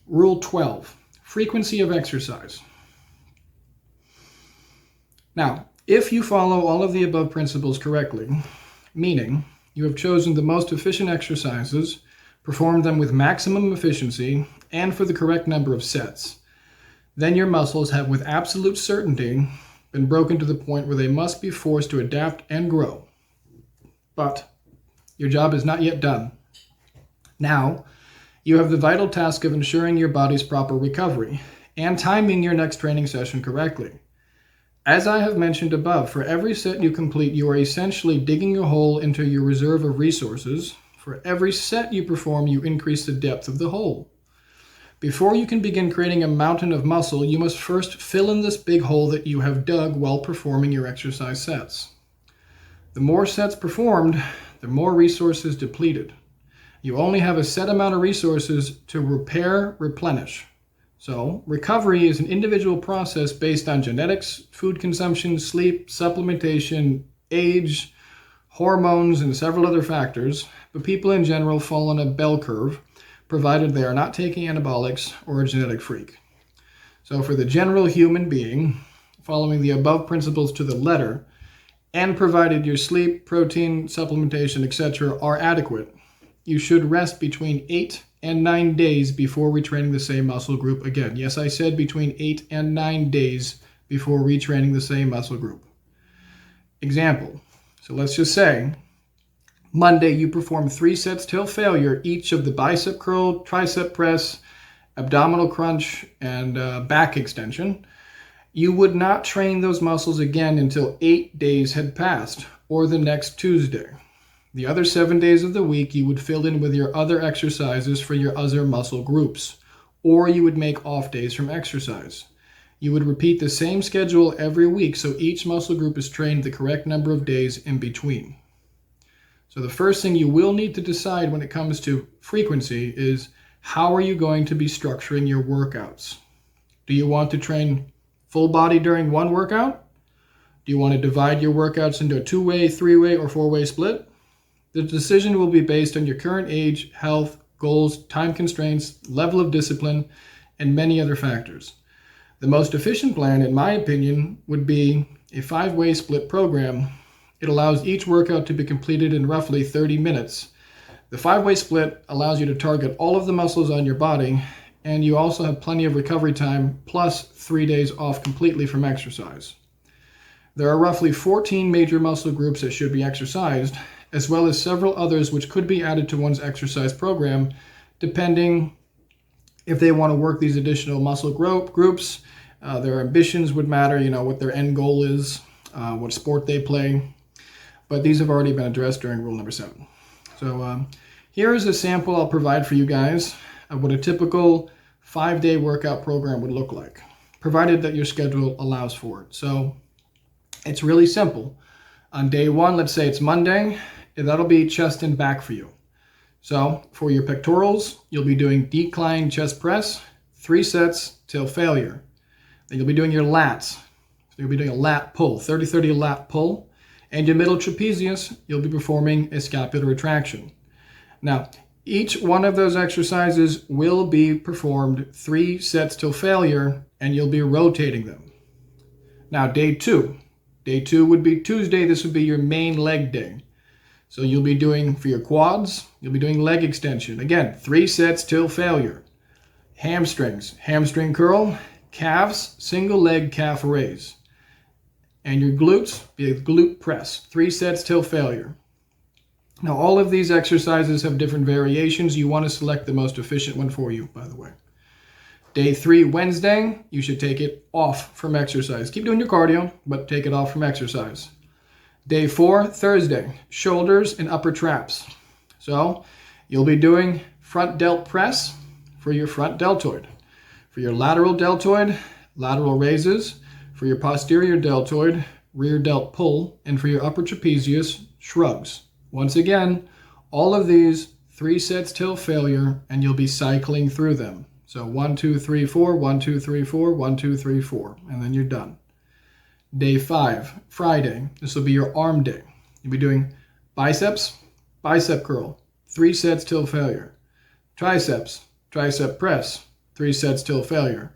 Rule 12, frequency of exercise. Now, if you follow all of the above principles correctly, meaning you have chosen the most efficient exercises, performed them with maximum efficiency, and for the correct number of sets, then your muscles have with absolute certainty been broken to the point where they must be forced to adapt and grow. But your job is not yet done. Now, you have the vital task of ensuring your body's proper recovery and timing your next training session correctly. As I have mentioned above, for every set you complete, you are essentially digging a hole into your reserve of resources. For every set you perform, you increase the depth of the hole. Before you can begin creating a mountain of muscle, you must first fill in this big hole that you have dug while performing your exercise sets. The more sets performed, the more resources depleted. You only have a set amount of resources to repair, replenish. So, recovery is an individual process based on genetics, food consumption, sleep, supplementation, age, hormones, and several other factors, but people in general fall on a bell curve, provided they are not taking anabolics or a genetic freak. So for the general human being, following the above principles to the letter, and provided your sleep, protein, supplementation, etc. are adequate, you should rest between 8 and 9 days before retraining the same muscle group again. Yes, I said between 8 and 9 days before retraining the same muscle group. Example, so let's just say Monday you perform 3 sets till failure, each of the bicep curl, tricep press, abdominal crunch, and back extension. You would not train those muscles again until 8 days had passed, or the next Tuesday. The other 7 days of the week, you would fill in with your other exercises for your other muscle groups, or you would make off days from exercise. You would repeat the same schedule every week, so each muscle group is trained the correct number of days in between. So the first thing you will need to decide when it comes to frequency is, how are you going to be structuring your workouts? Do you want to train full body during one workout? Do you want to divide your workouts into a 2-way, 3-way, or 4-way split? The decision will be based on your current age, health, goals, time constraints, level of discipline, and many other factors. The most efficient plan, in my opinion, would be a 5-way split program. It allows each workout to be completed in roughly 30 minutes. The 5-way split allows you to target all of the muscles on your body, and you also have plenty of recovery time, plus 3 days off completely from exercise. There are roughly 14 major muscle groups that should be exercised, as well as several others which could be added to one's exercise program, depending if they want to work these additional muscle groups. Their ambitions would matter, what their end goal is, what sport they play. But these have already been addressed during rule number 7. So here is a sample I'll provide for you guys of what a typical 5-day workout program would look like, provided that your schedule allows for it. So it's really simple. On day 1, let's say it's Monday, that'll be chest and back for you. So for your pectorals, you'll be doing decline chest press, 3 sets till failure. Then you'll be doing your lats. So you'll be doing a lat pull, 30-30 lat pull. And your middle trapezius, you'll be performing a scapular retraction. Now, each one of those exercises will be performed 3 sets till failure, and you'll be rotating them. Now, day 2. Day 2 would be Tuesday. This would be your main leg day. So you'll be doing, for your quads, you'll be doing leg extension. Again, 3 sets till failure. Hamstrings, hamstring curl, calves, single leg calf raise. And your glutes, be a glute press, 3 sets till failure. Now, all of these exercises have different variations. You want to select the most efficient one for you, by the way. Day 3, Wednesday, you should take it off from exercise. Keep doing your cardio, but take it off from exercise. Day 4, Thursday, shoulders and upper traps. So you'll be doing front delt press for your front deltoid. For your lateral deltoid, lateral raises. For your posterior deltoid, rear delt pull. And for your upper trapezius, shrugs. Once again, all of these 3 sets till failure, and you'll be cycling through them. So 1, 2, 3, 4, 1, 2, 3, 4, 1, 2, 3, 4, and then you're done. Day 5, Friday, this will be your arm day. You'll be doing biceps, bicep curl, 3 sets till failure. Triceps, tricep press, 3 sets till failure.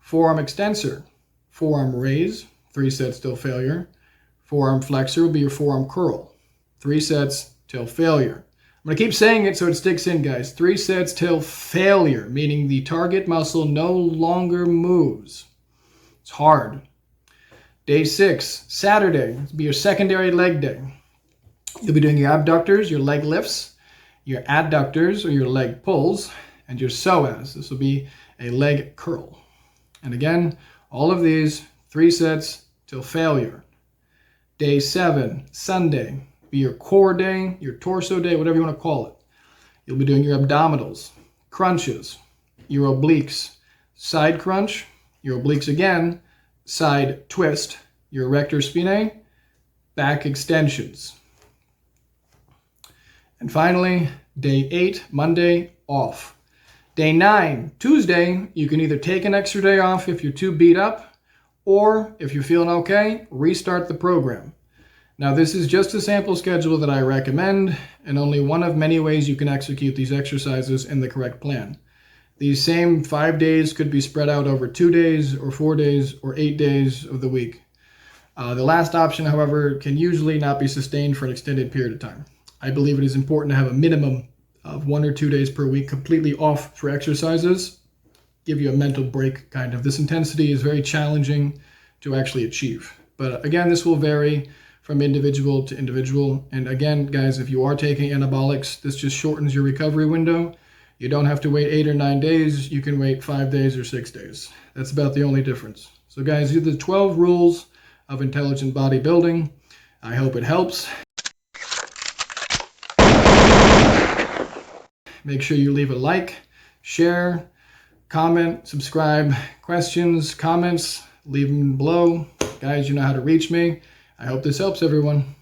Forearm extensor, forearm raise, 3 sets till failure. Forearm flexor will be your forearm curl, 3 sets till failure. I'm going to keep saying it so it sticks in, guys. 3 sets till failure, meaning the target muscle no longer moves. It's hard. Day 6, Saturday, will be your secondary leg day. You'll be doing your abductors, your leg lifts, your adductors or your leg pulls, and your psoas. This will be a leg curl. And again, all of these, 3 sets till failure. Day 7, Sunday, be your core day, your torso day, whatever you want to call it. You'll be doing your abdominals, crunches, your obliques, side crunch, your obliques again, side twist, your erector spinae, back extensions. And finally, day 8, Monday, off. Day 9, Tuesday, you can either take an extra day off if you're too beat up, or if you're feeling okay, restart the program. Now, this is just a sample schedule that I recommend, and only one of many ways you can execute these exercises in the correct plan. These same 5 days could be spread out over 2 days, or 4 days, or 8 days of the week. The last option, however, can usually not be sustained for an extended period of time. I believe it is important to have a minimum of 1 or 2 days per week completely off for exercises. Give you a mental break, kind of. This intensity is very challenging to actually achieve. But again, this will vary from individual to individual. And again, guys, if you are taking anabolics, this just shortens your recovery window. You don't have to wait 8 or 9 days. You can wait 5 days or 6 days. That's about the only difference. So guys, these are the 12 rules of intelligent bodybuilding. I hope it helps. Make sure you leave a like, share, comment, subscribe. Questions, comments, leave them below. Guys, you know how to reach me. I hope this helps everyone.